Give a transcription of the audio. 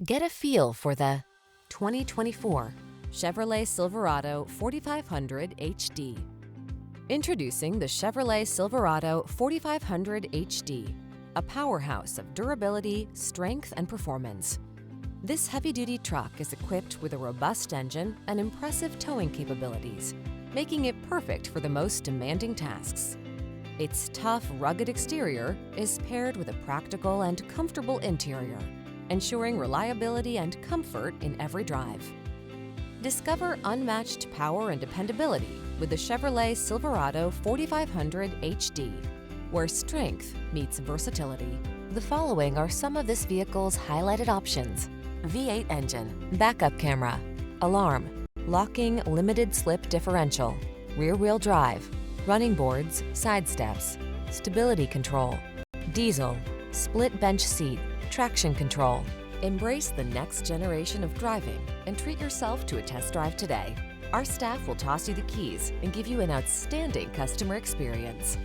Get a feel for the 2024 Chevrolet Silverado 4500 HD. Introducing the Chevrolet Silverado 4500 HD, a powerhouse of durability, strength, and performance. This heavy-duty truck is equipped with a robust engine and impressive towing capabilities, making it perfect for the most demanding tasks. Its tough, rugged exterior is paired with a practical and comfortable interior, ensuring reliability and comfort in every drive. Discover unmatched power and dependability with the Chevrolet Silverado 4500 HD, where strength meets versatility. The following are some of this vehicle's highlighted options: V8 engine, backup camera, alarm, locking limited slip differential, rear-wheel drive, running boards, side steps, stability control, diesel, split bench seat, traction control. Embrace the next generation of driving and treat yourself to a test drive today. Our staff will toss you the keys and give you an outstanding customer experience.